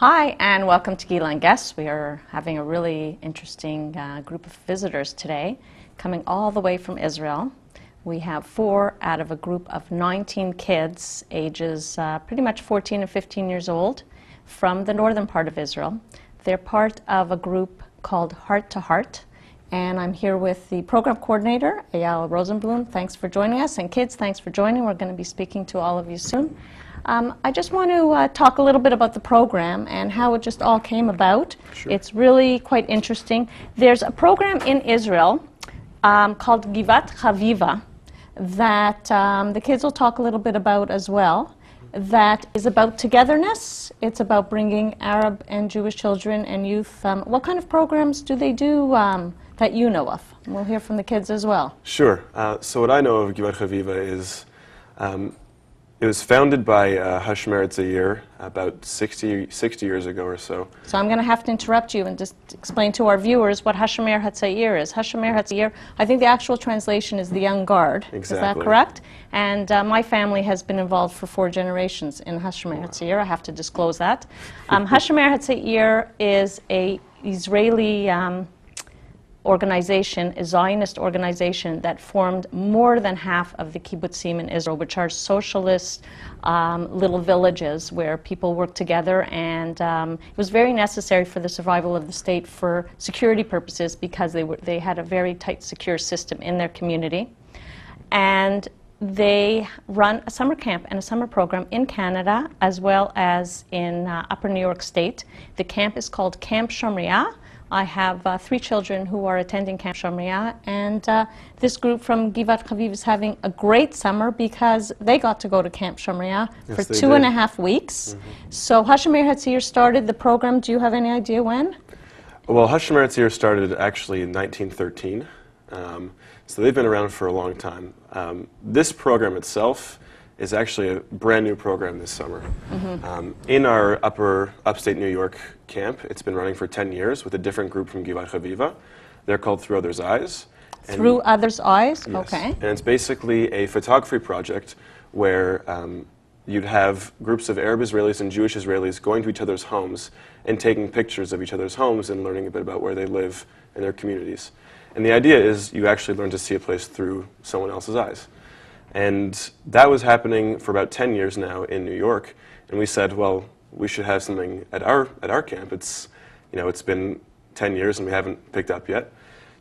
Hi, and welcome to Gila Guests. We are having a really interesting group of visitors today, coming all the way from Israel. We have 4 out of a group of 19 kids, ages pretty much 14 and 15 years old, from the northern part of Israel. They're part of a group called Heart to Heart, and I'm here with the program coordinator, Eyal Rosenblum. Thanks for joining us, and kids, thanks for joining. We're going to be speaking to all of you soon. I just want to talk a little bit about the program and how it just all came about. Sure. It's really quite interesting. There's a program in Israel called Gila Chaviva that the kids will talk a little bit about as well, that is about togetherness. It's about bringing Arab and Jewish children and youth. What kind of programs do they do that you know of? We'll hear from the kids as well. Sure. So what I know of Gila Chaviva is it was founded by Hashmer Tzayir about 60 years ago or so. So I'm going to have to interrupt you and just explain to our viewers what Hashomer Hatzair is. Hashomer Hatzair, I think the actual translation is the young guard. Exactly. Is that correct? And my family has been involved for 4 generations in Hashomer Hatzair. I have to disclose that. Hashomer Hatzair is an Israeli organization, a Zionist organization that formed more than half of the kibbutzim in Israel, which are socialist little villages where people work together, and it was very necessary for the survival of the state for security purposes because they had a very tight, secure system in their community. And they run a summer camp and a summer program in Canada as well as in Upper New York State. The camp is called Camp Shomriah. I have 3 children who are attending Camp Shomriah, and this group from Givat Chaviv is having a great summer because they got to go to Camp Shomriah for 2.5 weeks. So Hashomer Hatzair started the program. Do you have any idea when? Well, Hashomer Tzayir started actually in 1913, so they've been around for a long time. This program itself is actually a brand new program this summer. In our upstate New York camp, it's been running for 10 years with a different group from Gila Chaviva. They're called Through Others' Eyes. Through Others' Eyes? Yes. Okay. And it's basically a photography project where you'd have groups of Arab Israelis and Jewish Israelis going to each other's homes and taking pictures of each other's homes and learning a bit about where they live in their communities. And the idea is you actually learn to see a place through someone else's eyes. And that was happening for about 10 years now in New York, and we said, well, we should have something at our camp. It's been 10 years and we haven't picked up yet.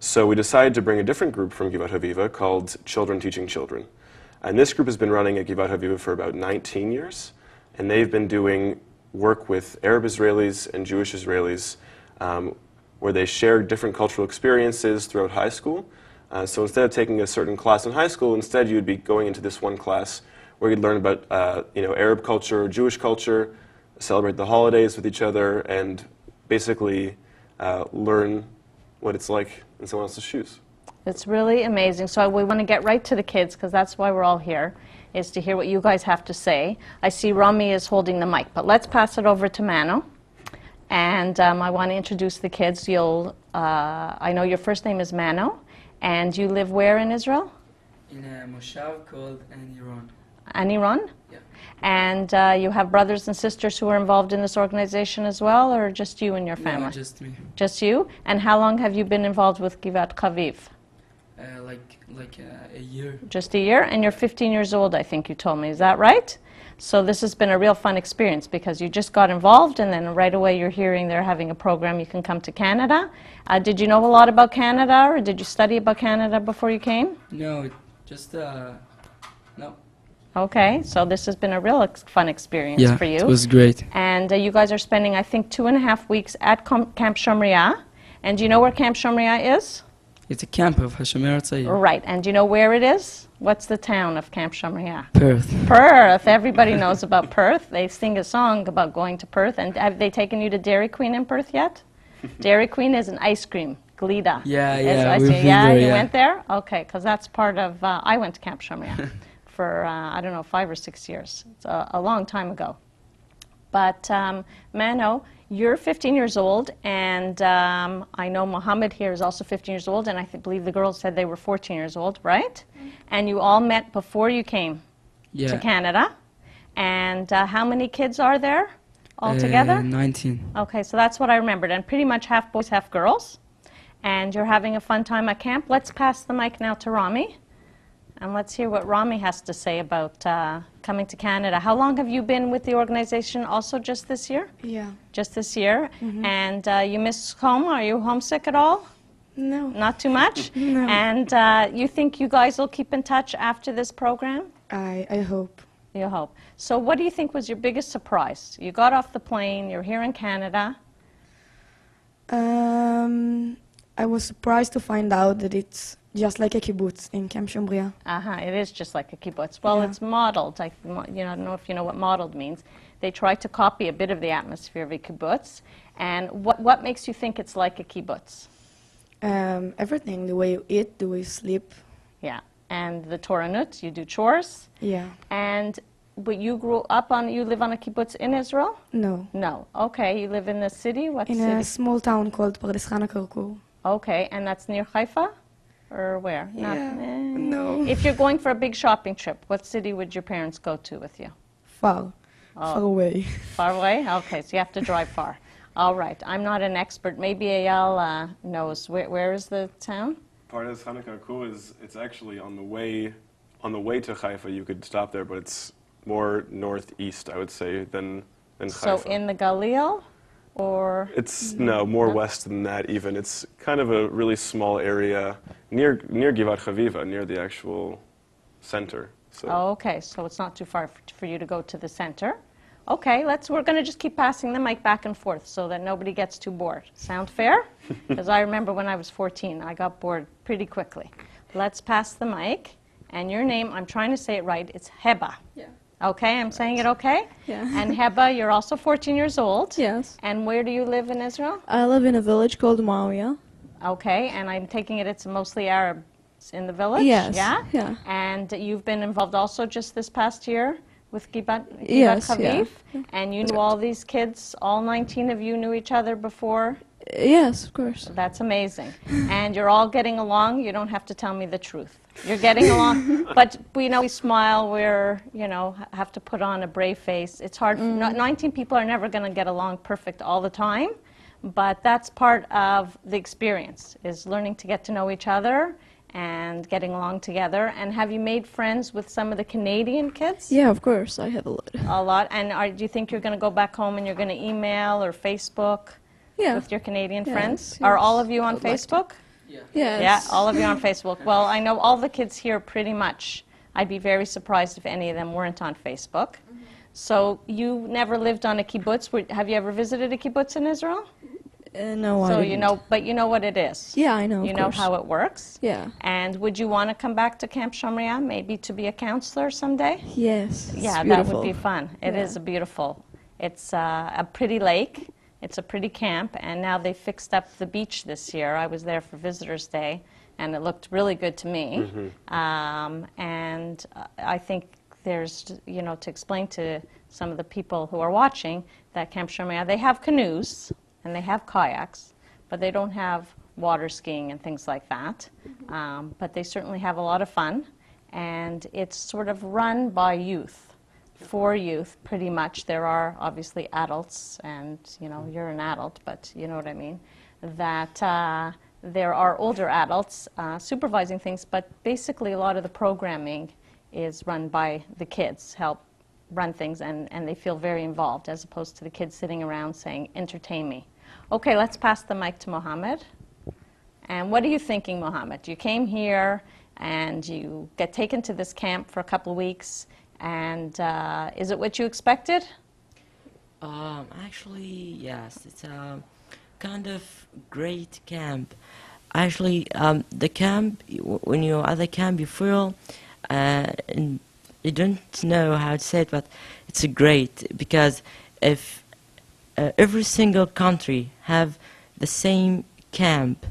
So we decided to bring a different group from Givat Haviva called Children Teaching Children. And this group has been running at Givat Haviva for about 19 years, and they've been doing work with Arab Israelis and Jewish Israelis where they share different cultural experiences throughout high school. So instead of taking a certain class in high school, instead you'd be going into this one class where you'd learn about Arab culture, Jewish culture, celebrate the holidays with each other, and basically learn what it's like in someone else's shoes. It's really amazing. So we want to get right to the kids because that's why we're all here, is to hear what you guys have to say. I see Rami is holding the mic, but let's pass it over to Mano. And I want to introduce the kids. I know your first name is Mano. And you live where in Israel? In a moshav called Aniron. Aniron? Yeah. And you have brothers and sisters who are involved in this organization as well, or just you and your family? No, just me. Just you? And how long have you been involved with Givat Chaviv? Like a year. Just a year? And you're 15 years old, I think you told me. Is that right? So this has been a real fun experience because you just got involved and then right away you're hearing they're having a program. You can come to Canada. Did you know a lot about Canada, or did you study about Canada before you came? No, just no. Okay, so this has been a real fun experience for you. Yeah, it was great. And you guys are spending, I think, 2.5 weeks at Camp Shomriah. And do you know where Camp Shomriah is? It's a camp of Hashomer Tzayir. Right, and do you know where it is? What's the town of Camp Shomriah? Perth. Perth. Everybody knows about Perth. They sing a song about going to Perth. And have they taken you to Dairy Queen in Perth yet? Dairy Queen is an ice cream. Glida. Yeah, we've been yeah, there, you yeah. went there? Okay, because that's part of, I went to Camp Shomriah for, I don't know, 5 or 6 years. It's a long time ago. But Mano, you're 15 years old, and I know Mohammed here is also 15 years old, and I believe the girls said they were 14 years old, right? And you all met before you came to Canada. And how many kids are there altogether? 19. Okay, so that's what I remembered. And pretty much half boys, half girls. And you're having a fun time at camp. Let's pass the mic now to Rami. And let's hear what Rami has to say about coming to Canada. How long have you been with the organization? Also just this year? Yeah. Just this year? And you miss home? Are you homesick at all? No. Not too much? No. And you think you guys will keep in touch after this program? I hope. You hope. So what do you think was your biggest surprise? You got off the plane, you're here in Canada. I was surprised to find out that it's just like a kibbutz in Camp Shomria. It is just like a kibbutz. Well, Yeah. it's modeled. I don't know if you know what modeled means. They try to copy a bit of the atmosphere of a kibbutz. And what makes you think it's like a kibbutz? Everything, the way you eat, the way you sleep. Yeah. And the Toranut, you do chores. Yeah. But you grew up you live on a kibbutz in Israel? No. No. Okay. You live in the city? What In city? a small town called Pardes Chana Karkur. Okay. And that's near Haifa? Or where? Yeah. No. If you're going for a big shopping trip, what city would your parents go to with you? Far. Oh. Far away. Far away? Okay, so you have to drive far. All right. I'm not an expert. Maybe Eyal knows. Where is the town? Pardes Chanukah is it's actually on the way to Haifa. You could stop there, but it's more northeast, I would say, than Haifa. So in the Galil, or It's more west than that even. It's kind of a really small area near Givat Chaviva, near the actual center. So. Oh, okay. So it's not too far for you to go to the center. Okay, we're going to just keep passing the mic back and forth so that nobody gets too bored. Sound fair? Because I remember when I was 14, I got bored pretty quickly. Let's pass the mic. And your name, I'm trying to say it right, it's Heba. Yeah. Okay, I'm saying it okay? Yeah. And Heba, you're also 14 years old. Yes. And where do you live in Israel? I live in a village called Mawia. Okay, and I'm taking it's mostly Arabs in the village? Yes. Yeah? Yeah. And you've been involved also just this past year with Givat Yes, Chaviv? yeah. And you knew all these kids, all 19 of you knew each other before? Yes, of course. That's amazing. And you're all getting along? You don't have to tell me the truth. You're getting along, but we smile, have to put on a brave face. It's hard. 19 people are never going to get along perfect all the time, but that's part of the experience, is learning to get to know each other and getting along together. And have you made friends with some of the Canadian kids? Yeah, of course. I have a lot. A lot. And do you think you're going to go back home and you're going to email or Facebook with your Canadian friends? Yes, Are all of you on I'd like to. Facebook? Yes. Yeah, all of you on Facebook. Well, I know all the kids here pretty much. I'd be very surprised if any of them weren't on Facebook. So you never lived on a kibbutz. Have you ever visited a kibbutz in Israel? No, I So didn't. but you know what it is. Yeah, I know. You of know course. how it works. Yeah. And would you want to come back to Camp Shomria, maybe to be a counselor someday? Yes. It's Yeah, beautiful. that would be fun. It is Yeah. beautiful. It's a pretty lake. It's a pretty camp, and now they fixed up the beach this year. I was there for Visitors' Day, and it looked really good to me. And I think there's, to explain to some of the people who are watching that Camp Shomria, they have canoes and they have kayaks, but they don't have water skiing and things like that. But they certainly have a lot of fun, and it's sort of run by youth. For youth, pretty much. There are obviously adults, and you're an adult, but you know what I mean, that there are older adults supervising things, but basically a lot of the programming is run by the kids, help run things, and they feel very involved, as opposed to the kids sitting around saying, entertain me. Okay, let's pass the mic to Mohammed. And what are you thinking, Mohammed? You came here, and you get taken to this camp for a couple of weeks. And is it what you expected? Actually, yes. It's a kind of great camp. Actually, the camp, when you're at the camp, you feel, and you don't know how to say it, but it's great, because if every single country have the same camp,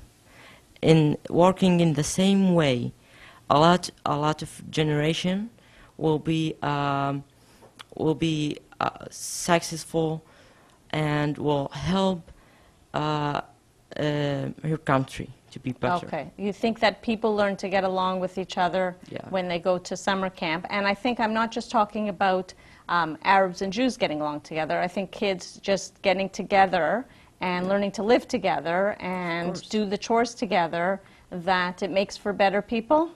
in working in the same way, a lot of generation will be successful and will help your country to be better. Okay. You think that people learn to get along with each other Yeah. when they go to summer camp. And I think I'm not just talking about Arabs and Jews getting along together. I think kids just getting together and learning to live together and do the chores together, that it makes for better people.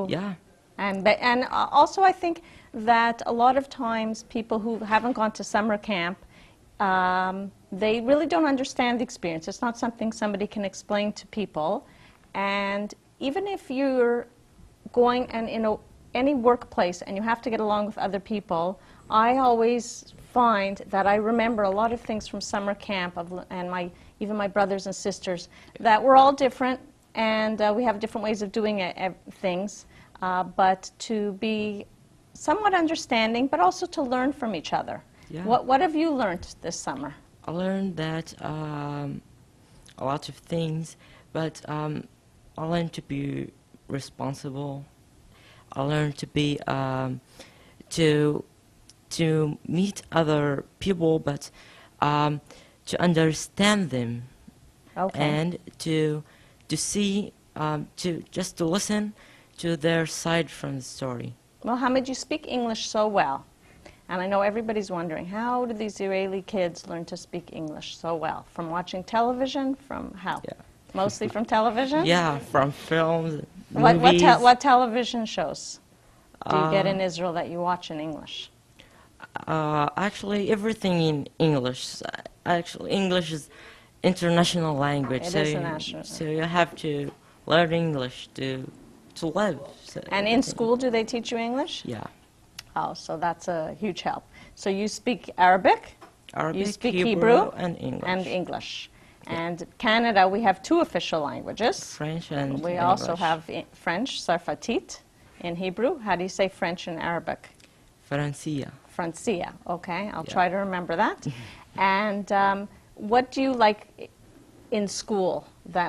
Yeah. And also I think that a lot of times people who haven't gone to summer camp, they really don't understand the experience. It's not something somebody can explain to people. And even if you're going and in any workplace and you have to get along with other people, I always find that I remember a lot of things from summer camp and even my brothers and sisters, that we're all different and we have different ways of doing things, but to be somewhat understanding, but also to learn from each other. Yeah. What have you learned this summer? I learned that a lot of things, but I learned to be responsible. I learned to be to meet other people, but to understand them, Okay. and to see to listen to their side from the story. Well, Hamid, you speak English so well. And I know everybody's wondering, how do these Israeli kids learn to speak English so well? From watching television? From how? Yeah. Mostly from television? Yeah, from films, What movies. what television shows do you get Uh, in Israel that you watch in English? Actually, everything in English. Actually, English is international language. It so is a you, national- So you have to learn English to live. So And in school, do they teach you English? Yeah. Oh, so that's a huge help. So you speak Arabic, Arabic, you speak Hebrew, and English. and English. And Canada, we have two official languages. French and We English. also have French, Sarfatit, in Hebrew. How do you say French in Arabic? Francia. Francia, okay. I'll Yeah. try to remember that. And what do you like in school?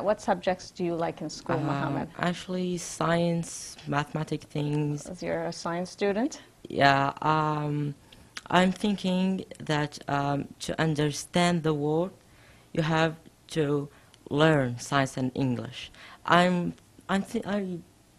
What subjects do you like in school, Mohammed? Actually, science, mathematic things. As you're a science student? Yeah. I'm thinking that to understand the world, you have to learn science and English. I'm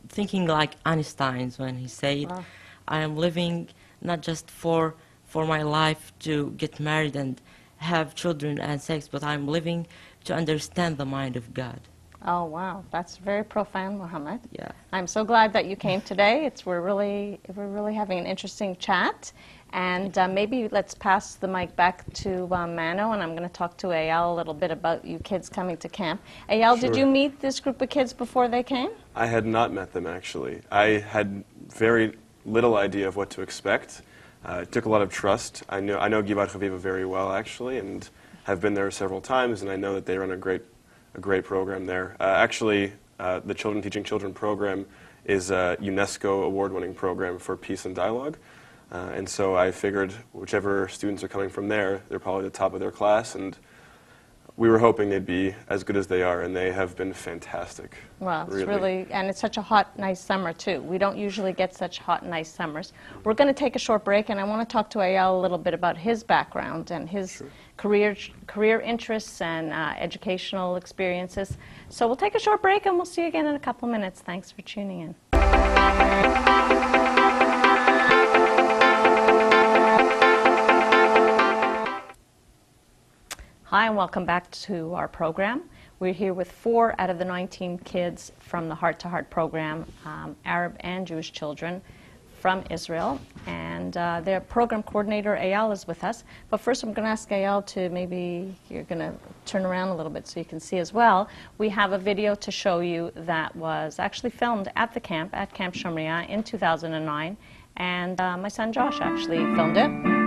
thinking like Einstein's when he said, Wow. I am living not just for my life to get married and have children and sex, but I'm living to understand the mind of God. Oh, wow. That's very profound, Mohammed. Yeah. I'm so glad that you came today. We're really having an interesting chat. And maybe let's pass the mic back to Mano, and I'm going to talk to Eyal a little bit about you kids coming to camp. Eyal, did Sure. you meet this group of kids before they came? I had not met them, actually. I had very little idea of what to expect. It took a lot of trust. I know Gila Guests very well, actually, and have been there several times, and I know that they run a great program there. Actually, the Children Teaching Children program is a UNESCO award-winning program for peace and dialogue. And so I figured whichever students are coming from there, they're probably the top of their class, and we were hoping they'd be as good as they are, and they have been fantastic. Well, it's really, and it's such a hot, nice summer, too. We don't usually get such hot, nice summers. We're going to take a short break, and I want to talk to Eyal a little bit about his background and his career interests and educational experiences. So we'll take a short break, and we'll see you again in a couple of minutes. Thanks for tuning in. Hi, and welcome back to our program. We're here with 4 out of the 19 kids from the Heart to Heart program, Arab and Jewish children from Israel. And their program coordinator, Eyal, is with us. But first, I'm going to ask Eyal to maybe, you're going to turn around a little bit so you can see as well. We have a video to show you that was actually filmed at the camp, at Camp Shomria in 2009. And my son Josh actually filmed it.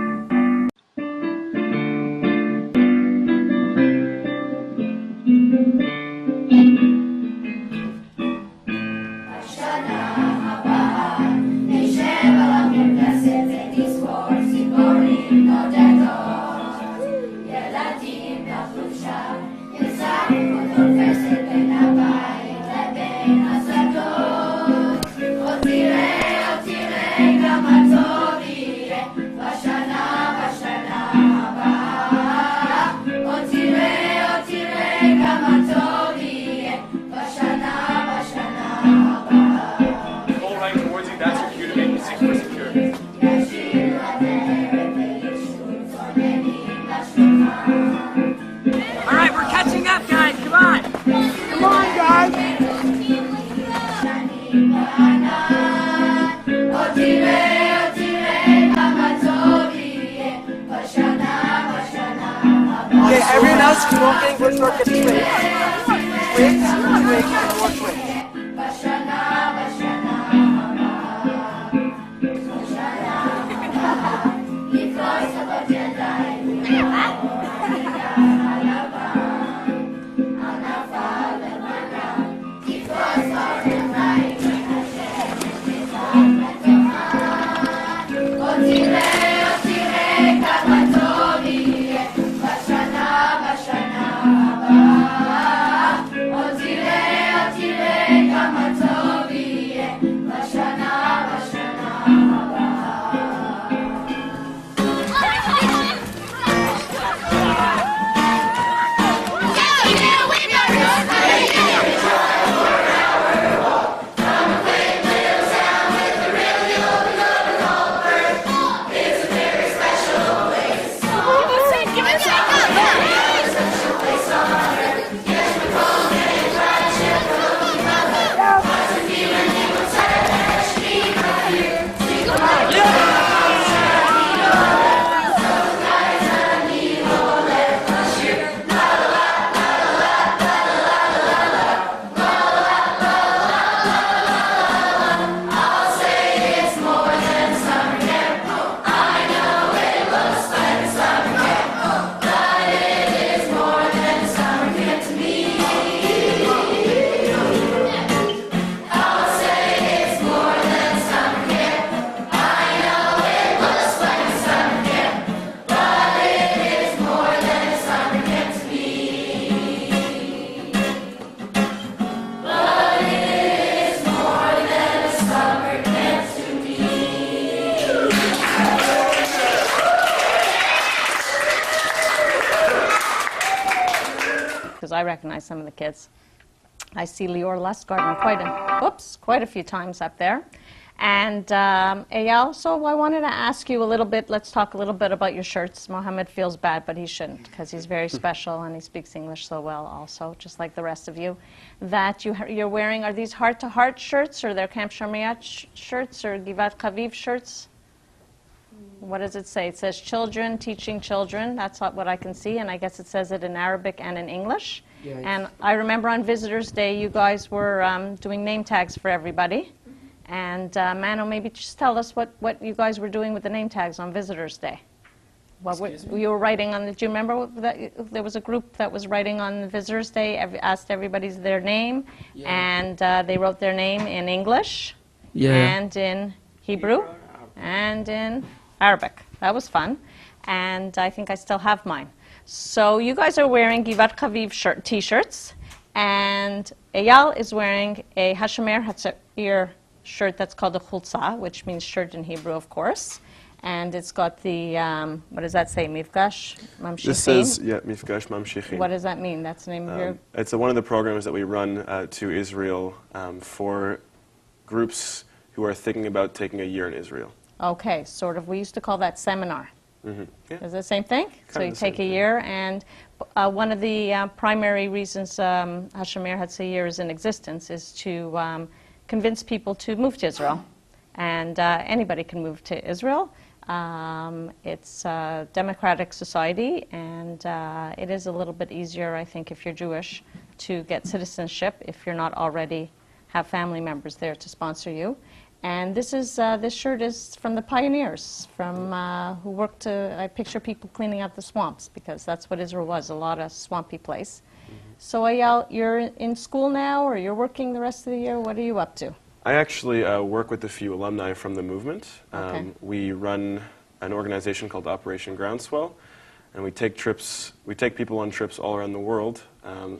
Gila you to make music more secure. All right, we're catching up, guys. Come on. Come on, guys. Okay, everyone else can walk in, we'll work at twig. Twig, twig, and more twig. I recognize some of the kids. I see Lior Lustgarten quite a few times up there. And Eyal, so I wanted to ask you a little bit, let's talk a little bit about your shirts. Mohammed feels bad, but he shouldn't, because he's very special and he speaks English so well also, just like the rest of you. That you're wearing, are these heart-to-heart shirts, or they're Camp Shamriat shirts, or Givat Kaviv shirts? What does it say? It says children teaching children. That's what I can see, and I guess it says it in Arabic and in English. Yeah, and I remember on Visitors' Day, you guys were doing name tags for everybody. And Mano, maybe just tell us what you guys were doing with the name tags on Visitors' Day. You were writing on the, do you remember that there was a group that was writing on Visitors' Day, asked everybody's their name, and they wrote their name in English, and in Hebrew, and in Arabic. That was fun, and I think I still have mine. So you guys are wearing Givat Kaviv T-shirts, and Eyal is wearing a Hashomer Hatzair shirt that's called a chulza, which means shirt in Hebrew, of course. And it's got the, what does that say, Mifgash Mamshichin? This says, yeah, Mifgash Mamshichin. What does that mean? That's the name of your... It's one of the programs that we run to Israel for groups who are thinking about taking a year in Israel. Okay, sort of. We used to call that seminar. Mm-hmm. Yeah. Is it the same thing? Kind so of you the take same a thing. year, and one of the primary reasons Hashomer Hatzair is in existence is to convince people to move to Israel. And anybody can move to Israel. It's a democratic society, and it is a little bit easier, I think, if you're Jewish, to get citizenship if you're not already have family members there to sponsor you. And this shirt is from the pioneers, from who worked I picture people cleaning out the swamps, because that's what Israel was, a lot of swampy place. Mm-hmm. So Eyal, you're in school now, or you're working the rest of the year? What are you up to? I actually work with a few alumni from the movement. Okay. We run an organization called Operation Groundswell, and we take people on trips all around the world.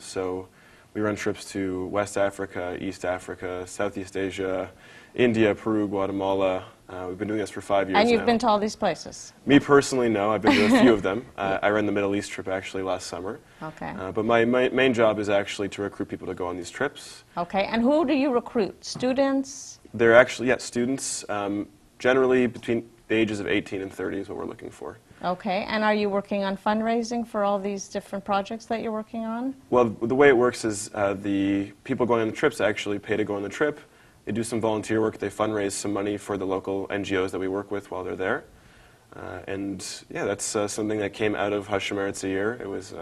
So we run trips to West Africa, East Africa, Southeast Asia, India, Peru, Guatemala. We've been doing this for 5 years now. And you've been to all these places? Me personally, no. I've been to a few of them. I ran the Middle East trip actually last summer. Okay. But my main job is actually to recruit people to go on these trips. Okay, and who do you recruit? Students? They're actually, yeah, students, generally between the ages of 18 and 30 is what we're looking for. Okay, and are you working on fundraising for all these different projects that you're working on? Well, the way it works is the people going on the trips actually pay to go on the trip. They do some volunteer work. They fundraise some money for the local NGOs that we work with while they're there. And yeah, that's something that came out of Hashomer Tzayir. It was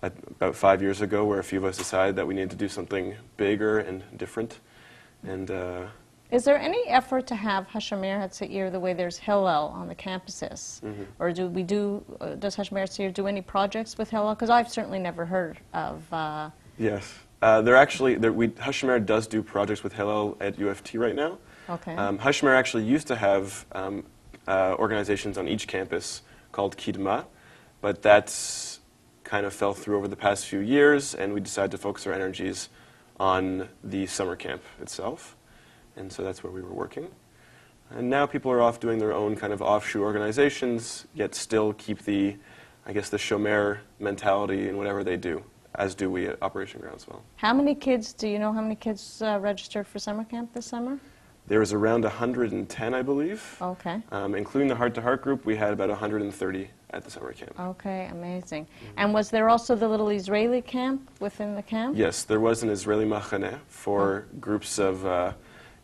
about 5 years ago where a few of us decided that we needed to do something bigger and different. And is there any effort to have Hashomer Tzayir the way there's Hillel on the campuses? Mm-hmm. Or does Hashomer Tzayir do any projects with Hillel? Because I've certainly never heard of... yes. Hashomer does do projects with Hillel at UFT right now. Okay. Hashomer actually used to have organizations on each campus called Kidma, but that's kind of fell through over the past few years, and we decided to focus our energies on the summer camp itself. And so that's where we were working. And now people are off doing their own kind of offshoot organizations, yet still keep the, I guess, the Shomer mentality in whatever they do, as do we at Operation Groundswell. How many kids, do you know how many kids registered for summer camp this summer? There was around 110, I believe. Okay. Including the heart-to-heart group, we had about 130 at the summer camp. Okay, amazing. And was there also the little Israeli camp within the camp? Yes, there was an Israeli machaneh for groups of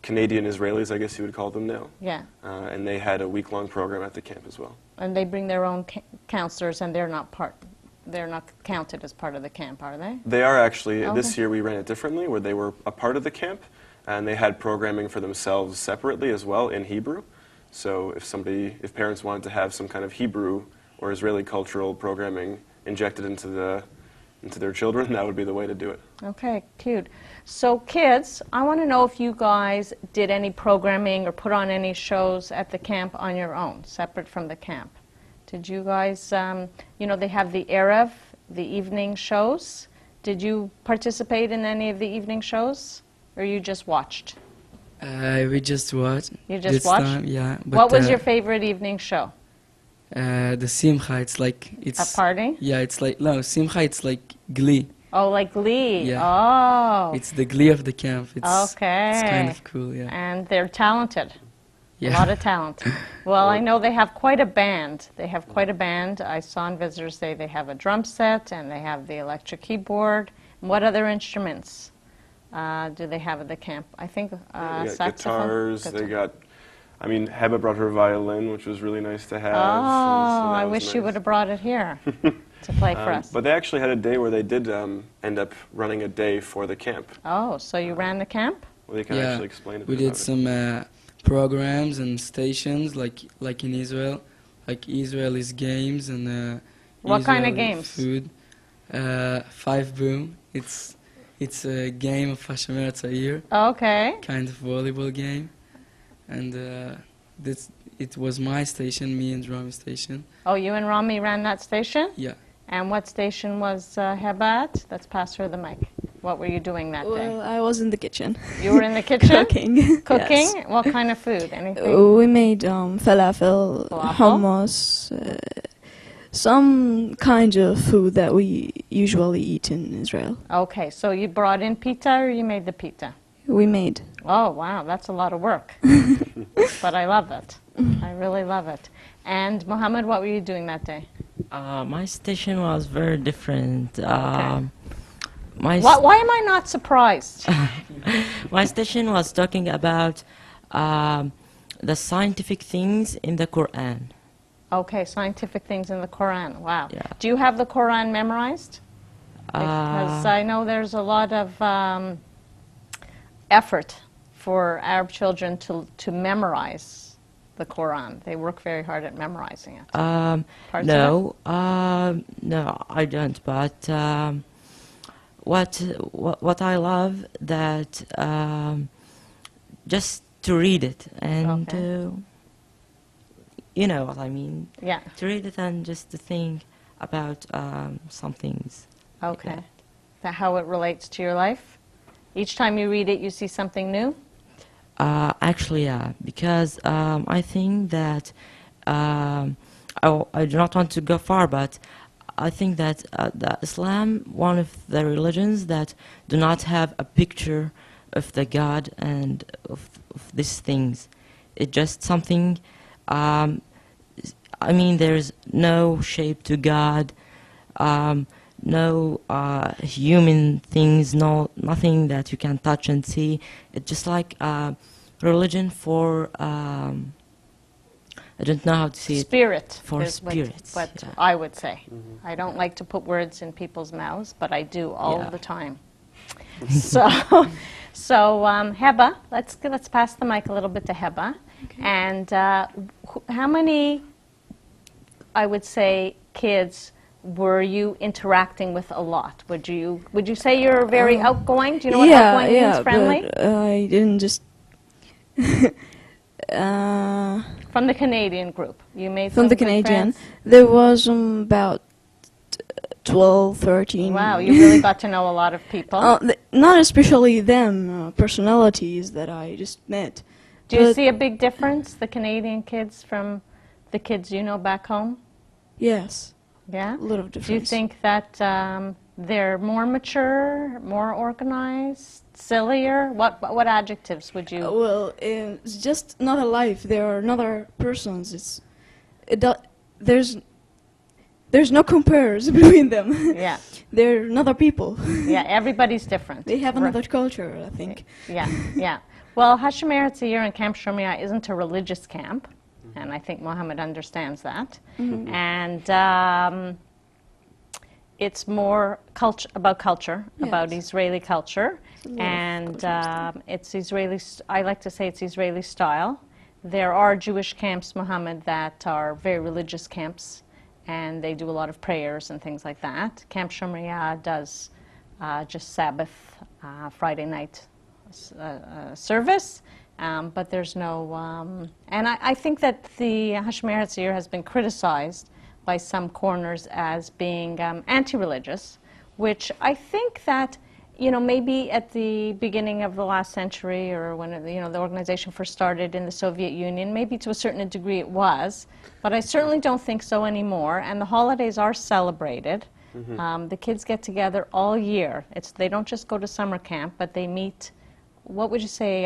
Canadian Israelis, I guess you would call them now. Yeah. And they had a week-long program at the camp as well. And they bring their own counselors, and they're not counted as part of the camp, are they? They are actually. Okay. This year we ran it differently, where they were a part of the camp, and they had programming for themselves separately as well in Hebrew. So if parents wanted to have some kind of Hebrew or Israeli cultural programming injected into their children, that would be the way to do it. Okay, cute. So kids, I want to know if you guys did any programming or put on any shows at the camp on your own, separate from the camp. Did you guys, they have the Erev, the evening shows. Did you participate in any of the evening shows, or you just watched? We just watched. You just this watched? time, yeah. But, What was your favorite evening show? The Simcha, it's A party? Yeah, it's like, no, Simcha, it's like Glee. Oh, like Glee. Yeah. Oh. It's the Glee of the camp. Okay. It's kind of cool, yeah. And they're talented. Yeah. A lot of talent. Well, I know they have quite a band. They have quite a band. I saw on Visitors Day they have a drum set and they have the electric keyboard. What other instruments do they have at the camp? I think saxophone. Guitars. They got. I mean, Heba brought her violin, which was really nice to have. Oh, I was wish you nice. would have brought it here to play for us. But they actually had a day where they did end up running a day for the camp. Oh, so you ran the camp? Well, they can Yeah, actually explain it. we did some programs and stations like in Israel, like Israelis games and What kind of Israeli games? Food. Five Boom. It's a game of Hashomer Tzayir, Okay. kind of volleyball game, and it was my station, me and Rami's station. Oh, you and Rami ran that station? Yeah. And what station was Heba at? Let's pass her the mic. What were you doing that day? Well, I was in the kitchen. You were in the kitchen? Cooking. Cooking? Yes. What kind of food? Anything? We made falafel, hummus, some kind of food that we usually eat in Israel. Okay, so you brought in pita or you made the pita? We made. Oh, wow, that's a lot of work. But I love it. I really love it. And Mohammed, what were you doing that day? My station was very different. Okay. My Why am I not surprised? My station was talking about the scientific things in the Quran. Okay, scientific things in the Quran. Wow. Yeah. Do you have the Quran memorized? Because I know there's a lot of effort for Arab children to memorize the Quran. They work very hard at memorizing it. Parts of it? No, I don't. But what I love that just to read it and Okay. you know what I mean. Yeah. To read it and just to think about some things. like Okay. that. That how it relates to your life? Each time you read it, you see something new? Actually, yeah, because I think that I do not want to go far, but I think that Islam, one of the religions that do not have a picture of the God and of these things. It's just something. I mean, there's no shape to God, no human things, nothing that you can touch and see. It's just like religion for. I don't know how to say Spirit. it. For spirit. What Yeah. I would say. I don't like to put words in people's mouths, but I do all Yeah. the time. So, Heba, let's pass the mic a little bit to Heba. Okay. And how many, I would say, kids were you interacting with a lot? Would you say you're very outgoing? Do you know what outgoing means? Friendly? But I didn't just. From the Canadian group, you made From some the good Canadian, friends? there was about 12, 13. Wow, you really got to know a lot of people. Not especially them, personalities that I just met. Do you but see a big difference, the Canadian kids from the kids you know back home? yes, Yeah? a lot of Do you difference. think that they're more mature, more organized, sillier? What adjectives would you... Well, it's just not a life. They are another persons. There's no compares between them. Yeah, They're another people. yeah, everybody's different. They have another culture, I think. Yeah, yeah. Well, Hashem Eretz Year in Camp Shomria isn't a religious camp, and I think Mohammed understands that. Mm-hmm. And it's more about culture, about Yes. Israeli culture, a lot of and culture it's Israeli. I like to say it's Israeli style. There are Jewish camps, Mohammed, that are very religious camps, and they do a lot of prayers and things like that. Camp Shomria does just Sabbath, Friday night service, but there's no... and I think that the Hashem Eretz Year has been criticized by some corners as being anti-religious, which I think that, maybe at the beginning of the last century or when, the organization first started in the Soviet Union, maybe to a certain degree it was, but I certainly don't think so anymore, and the holidays are celebrated. The kids get together all year. They don't just go to summer camp, but they meet, what would you say,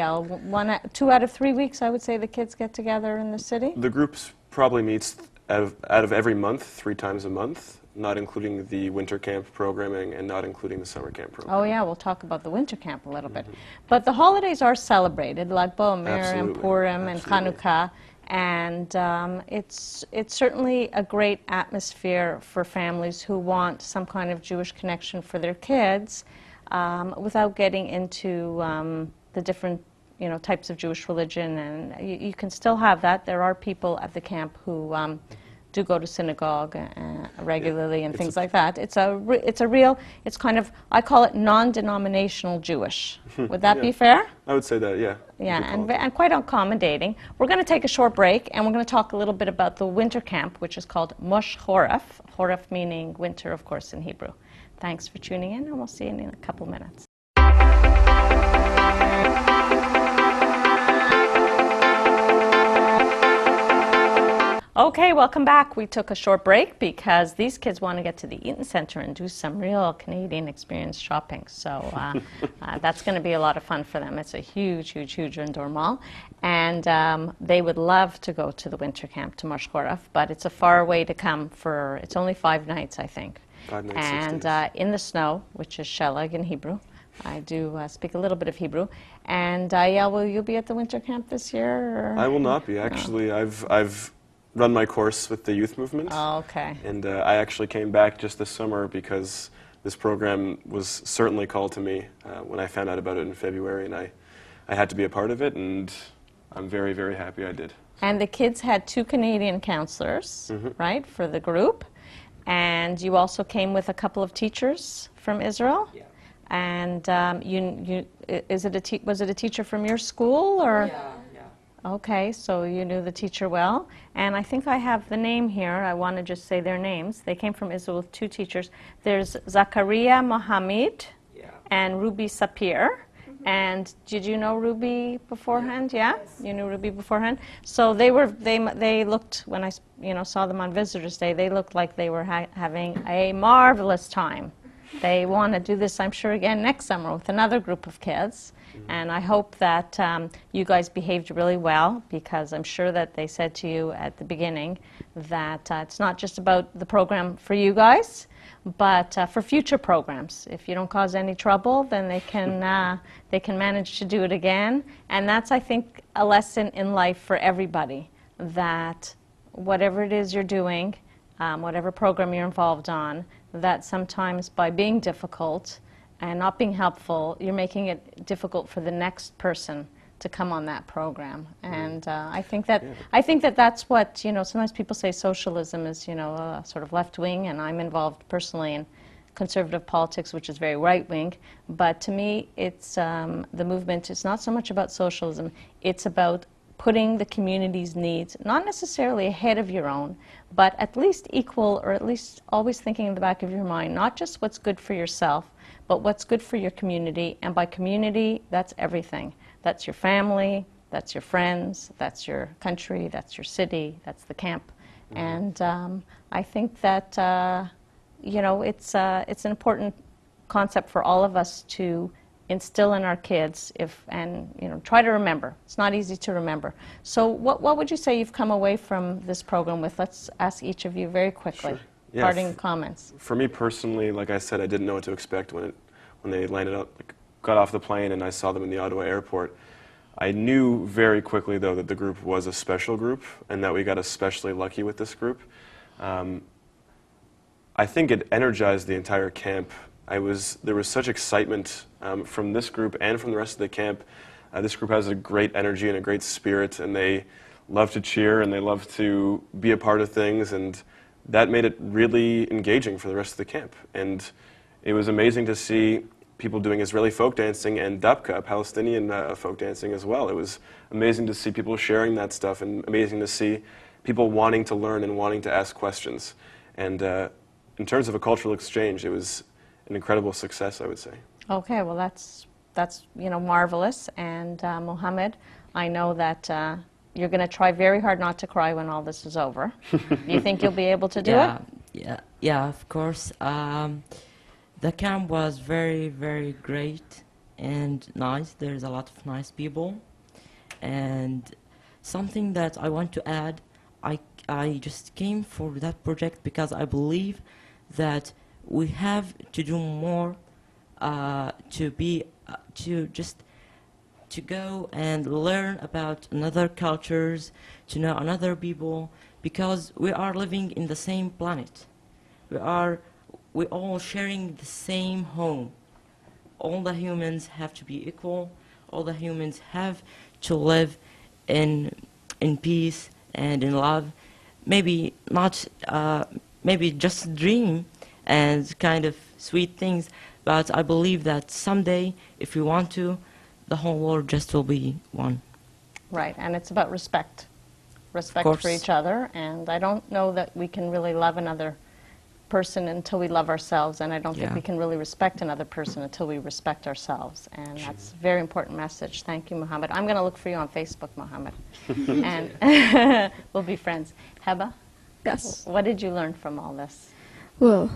2 out of 3 weeks, I would say the kids get together in the city? The groups probably meets out of every month, 3 times a month, not including the winter camp programming and not including the summer camp programming. Oh yeah, we'll talk about the winter camp a little bit. But the holidays are celebrated, Lag BaOmer and Absolutely. Purim and Absolutely. Hanukkah, and it's certainly a great atmosphere for families who want some kind of Jewish connection for their kids, without getting into the different types of Jewish religion, and you can still have that. There are people at the camp who do go to synagogue regularly and things like that. It's kind of, I call it non-denominational Jewish. Would that be fair? I would say that, yeah. Yeah, and quite accommodating. We're going to take a short break, and we're going to talk a little bit about the winter camp, which is called Mosh Choref, Choref meaning winter, of course, in Hebrew. Thanks for tuning in, and we'll see you in a couple minutes. Okay, welcome back. We took a short break because these kids want to get to the Eaton Center and do some real Canadian experience shopping. So that's going to be a lot of fun for them. It's a huge, huge, huge indoor mall. And they would love to go to the winter camp to Mosh Choref, but it's a far way to come it's only 5 nights, I think. 5 nights, and 6 days. In the snow, which is shelag in Hebrew. I do speak a little bit of Hebrew. And Yael, will you be at the winter camp this year? Or? I will not be, actually. I've run my course with the youth movement. Oh, okay. And I actually came back just this summer because this program was certainly called to me when I found out about it in February, and I had to be a part of it, and I'm very, very happy I did. And the kids had 2 Canadian counselors, right, for the group. And you also came with a couple of teachers from Israel? Yeah. And was it a teacher from your school, or? Yeah. Okay, so you knew the teacher well. And I think I have the name here. I want to just say their names. They came from Israel with 2 teachers. There's Zakaria Mohammed and Ruby Sapir. And did you know Ruby beforehand? Yeah? Yes. You knew Ruby beforehand? So they looked, when I saw them on Visitors Day, they looked like they were having a marvelous time. they want to do this, I'm sure, again next summer with another group of kids. And I hope that you guys behaved really well, because I'm sure that they said to you at the beginning that it's not just about the program for you guys, but for future programs. If you don't cause any trouble, then they can manage to do it again. And that's, I think, a lesson in life for everybody, that whatever it is you're doing, whatever program you're involved on, that sometimes by being difficult and not being helpful, you're making it difficult for the next person to come on that program. And I think that that's what, you know, sometimes people say socialism is, you know, sort of left-wing, and I'm involved personally in conservative politics, which is very right-wing. But to me, it's the movement is not so much about socialism, it's about putting the community's needs, not necessarily ahead of your own, but at least equal, or at least always thinking in the back of your mind, not just what's good for yourself, but what's good for your community. And by community, that's everything. That's your family, that's your friends, that's your country, that's your city, that's the camp. And I think that, you know, it's an important concept for all of us to instill in our kids, and you know, try to remember. It's not easy to remember. So what would you say you've come away from this program with? Let's ask each of you very quickly. Sure. Yeah, Parting comments. For me personally, like I said, I didn't know what to expect when they landed up, got off the plane, and I saw them in the Ottawa airport. I knew very quickly, though, that the group was a special group, and that we got especially lucky with this group. I think it energized the entire camp. There was such excitement from this group and from the rest of the camp. This group has a great energy and a great spirit, and they love to cheer and they love to be a part of things, and that made it really engaging for the rest of the camp. And it was amazing to see people doing Israeli folk dancing and dabka, Palestinian folk dancing as well. It was amazing to see people sharing that stuff, and amazing to see people wanting to learn and wanting to ask questions. And in terms of a cultural exchange, it was an incredible success, I would say. Okay, well that's you know, marvelous. And Mohammed, I know that you're going to try very hard not to cry when all this is over. You think you'll be able to do it? Yeah, of course. The camp was very, very great and nice. There's a lot of nice people. And something that I want to add, I just came for that project because I believe that we have to do more to go and learn about another cultures, to know another people, because we are living in the same planet. We're all sharing the same home. All the humans have to be equal. All the humans have to live in peace and in love. Maybe not, maybe just dream and kind of sweet things, but I believe that someday, if we want to, the whole world just will be one. Right, and it's about respect. Respect for each other, and I don't know that we can really love another person until we love ourselves, and I don't think we can really respect another person until we respect ourselves, and that's a very important message. Thank you, Mohammed. I'm going to look for you on Facebook, Mohammed, and we'll be friends. Heba? Yes. What did you learn from all this? Well,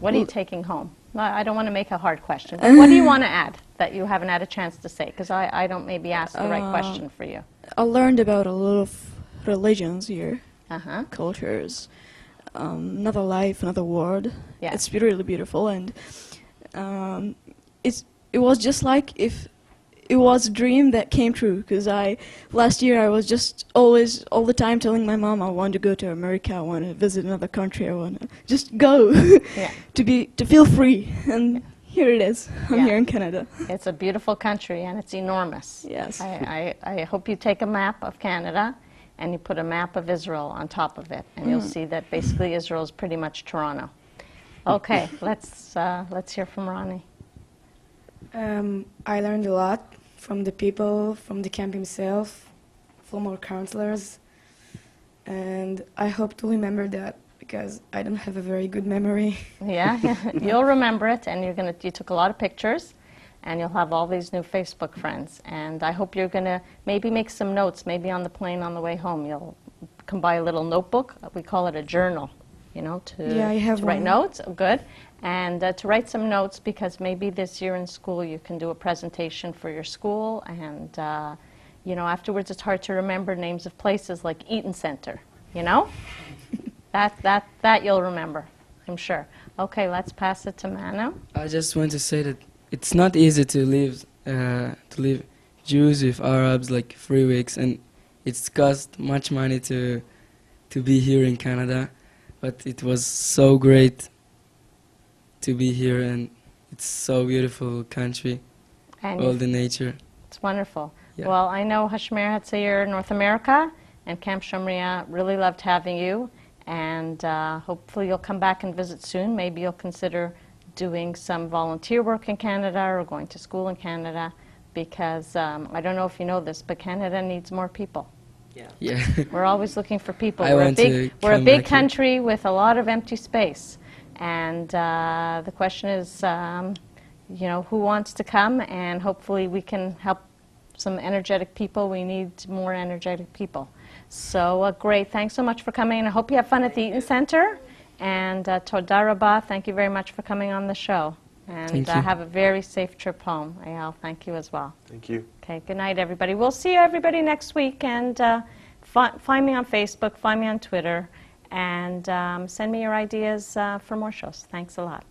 what are you taking home? I don't want to make a hard question, but what do you want to add that you haven't had a chance to say? Because I don't maybe ask the right question for you. I learned about a lot of religions here, cultures, another life, another world. Yeah. It's really beautiful, and it was just like if it was a dream that came true. Because last year I was just always all the time telling my mom I want to go to America, I want to visit another country, I want to just go to feel free, and here it is. I'm here in Canada. It's a beautiful country, and it's enormous. Yes. I hope you take a map of Canada and you put a map of Israel on top of it, and you'll see that basically Israel is pretty much Toronto. Okay, let's hear from Ronnie. I learned a lot from the people, from the camp himself, from our counselors, and I hope to remember that because I don't have a very good memory. Yeah, you'll remember it, and you took a lot of pictures, and you'll have all these new Facebook friends. And I hope you're going to maybe make some notes, maybe on the plane on the way home. You'll come by a little notebook. We call it a journal. you know, Yeah, I have to write one. notes. Oh, good. And to write some notes, because maybe this year in school you can do a presentation for your school, and you know, afterwards it's hard to remember names of places like Eaton Center, you know? that you'll remember, I'm sure. Okay, let's pass it to Mano. I just want to say that it's not easy to live Jews with Arabs like 3 weeks, and it's cost much money to be here in Canada, but it was so great to be here, and it's so beautiful country, And all the nature. it's wonderful. Yeah. Well, I know Hashmer Hatzair North America and Camp Shomria really loved having you, and hopefully you'll come back and visit soon. Maybe you'll consider doing some volunteer work in Canada or going to school in Canada, because I don't know if you know this, but Canada needs more people. Yeah. We're always looking for people. I want to we're a come big back here. country with a lot of empty space, and the question is, you know, who wants to come? And hopefully we can help some energetic people. We need more energetic people. So great. Thanks so much for coming. I hope you have fun at the Eaton Center. And Toda Rabah, thank you very much for coming on the show. And Thank you. have a very safe trip home. Eyal, thank you as well. Thank you. Okay, good night, everybody. We'll see you, everybody, next week. And find me on Facebook, find me on Twitter, and send me your ideas for more shows. Thanks a lot.